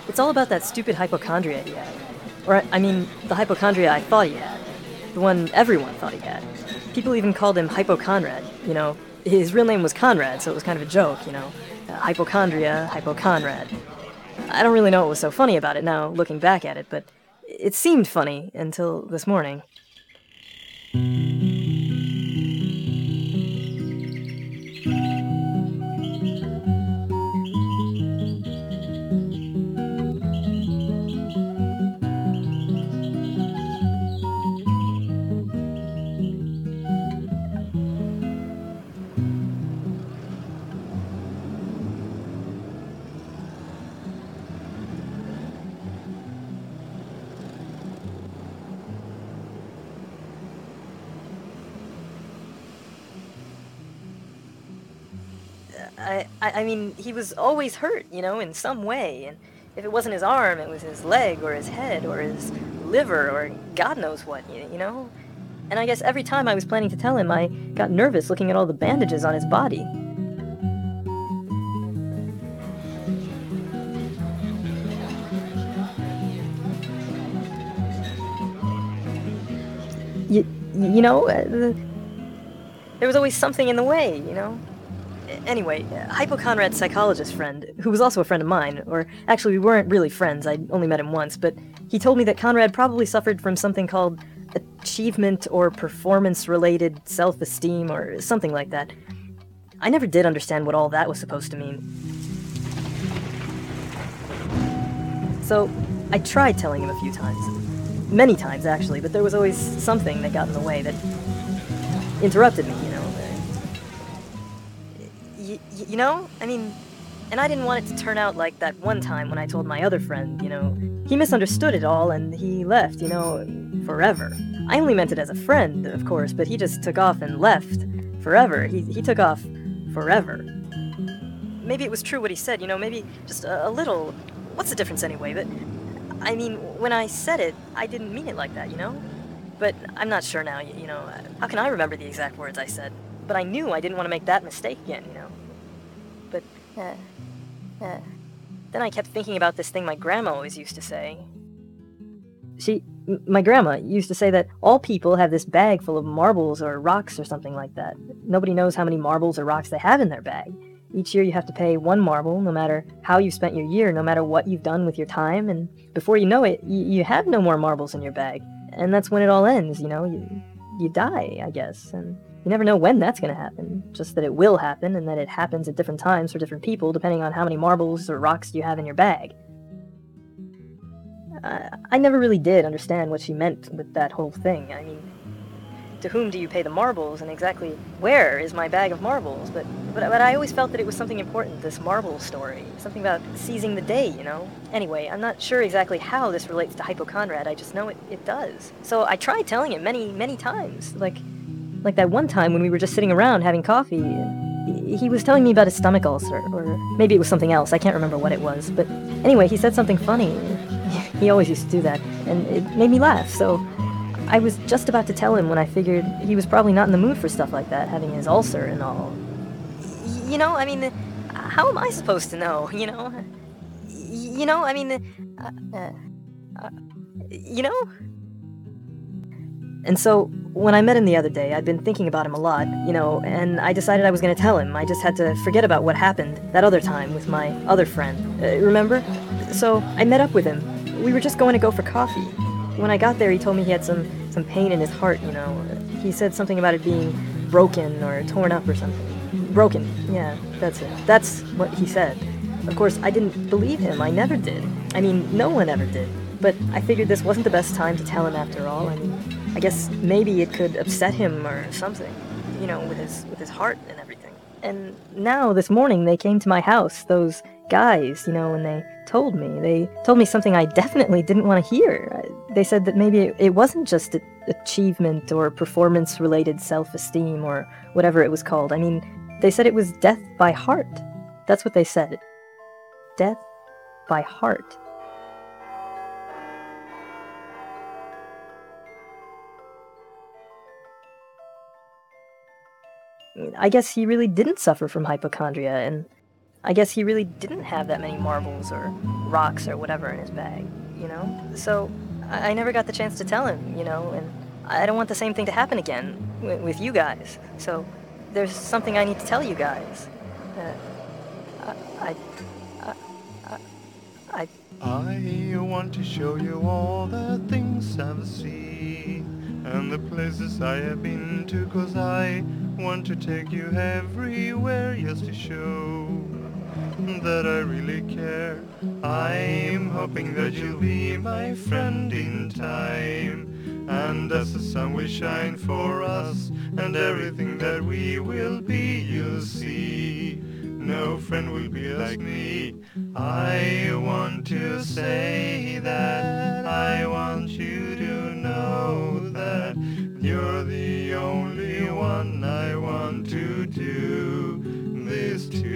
It's all about that stupid hypochondria he had. Or, I mean, the hypochondria I thought he had. The one everyone thought he had. People even called him Hypoconrad, you know. His real name was Conrad, so it was kind of a joke, you know. Hypochondria, Hypoconrad. I don't really know what was so funny about it now, looking back at it, but it seemed funny until this morning. I mean, he was always hurt, you know, in some way, and if it wasn't his arm, it was his leg, or his head, or his liver, or God knows what, you know? And I guess every time I was planning to tell him, I got nervous looking at all the bandages on his body. You know, there was always something in the way, you know? Anyway, Hypoconrad's psychologist friend, who was also a friend of mine, or actually we weren't really friends, I only met him once, but he told me that Conrad probably suffered from something called achievement or performance-related self-esteem or something like that. I never did understand what all that was supposed to mean. So, I tried telling him a few times. Many times, actually, but there was always something that got in the way that interrupted me, you know? You know? I mean, and I didn't want it to turn out like that one time when I told my other friend, you know. He misunderstood it all and he left, you know, forever. I only meant it as a friend, of course, but he just took off and left forever. He took off forever. Maybe it was true what he said, you know, maybe just a little. What's the difference anyway? But, I mean, when I said it, I didn't mean it like that, you know? But I'm not sure now, you know. How can I remember the exact words I said? But I knew I didn't want to make that mistake again, you know? But, then I kept thinking about this thing my grandma always used to say. My grandma used to say that all people have this bag full of marbles or rocks or something like that. Nobody knows how many marbles or rocks they have in their bag. Each year you have to pay one marble, no matter how you spent your year, no matter what you've done with your time, and before you know it, you have no more marbles in your bag. And that's when it all ends, you know? You die, I guess, and you never know when that's going to happen, just that it will happen, and that it happens at different times for different people, depending on how many marbles or rocks you have in your bag. I never really did understand what she meant with that whole thing. I mean, to whom do you pay the marbles, and exactly where is my bag of marbles? But I always felt that it was something important, this marble story. Something about seizing the day, you know? Anyway, I'm not sure exactly how this relates to Hypoconrad, I just know it does. So I tried telling him many times, like that one time when we were just sitting around having coffee. He was telling me about his stomach ulcer, or maybe it was something else, I can't remember what it was, but anyway, he said something funny. He always used to do that, and it made me laugh, so I was just about to tell him when I figured he was probably not in the mood for stuff like that, having his ulcer and all. You know, I mean, how am I supposed to know, you know? You know, I mean, you know? And so, when I met him the other day, I'd been thinking about him a lot, you know, and I decided I was going to tell him. I just had to forget about what happened that other time with my other friend. Remember? So, I met up with him. We were just going to go for coffee. When I got there, he told me he had some pain in his heart, you know. He said something about it being broken or torn up or something. Broken, yeah, that's it. That's what he said. Of course, I didn't believe him. I never did. I mean, no one ever did. But I figured this wasn't the best time to tell him after all. I mean, I guess maybe it could upset him or something, you know, with his heart and everything. And now, this morning, they came to my house, those guys, you know, and they told me something I definitely didn't want to hear. They said that maybe it wasn't just achievement or performance-related self-esteem or whatever it was called. I mean, they said it was death by heart. That's what they said. Death by heart. I guess he really didn't suffer from hypochondria, and I guess he really didn't have that many marbles or rocks or whatever in his bag, you know? So I never got the chance to tell him, you know, and I don't want the same thing to happen again with you guys. So there's something I need to tell you guys. I want to show you all the things I've seen and the places I have been to, 'cause I want to take you everywhere just to show that I really care. I'm hoping that you'll be my friend in time, and as the sun will shine for us and everything that we will be, you'll see no friend will be like me. I want to say that I want you to know that you're the only one I want to do this to.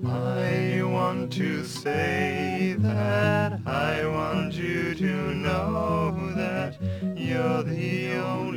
I want to say that I want you to know that you're the only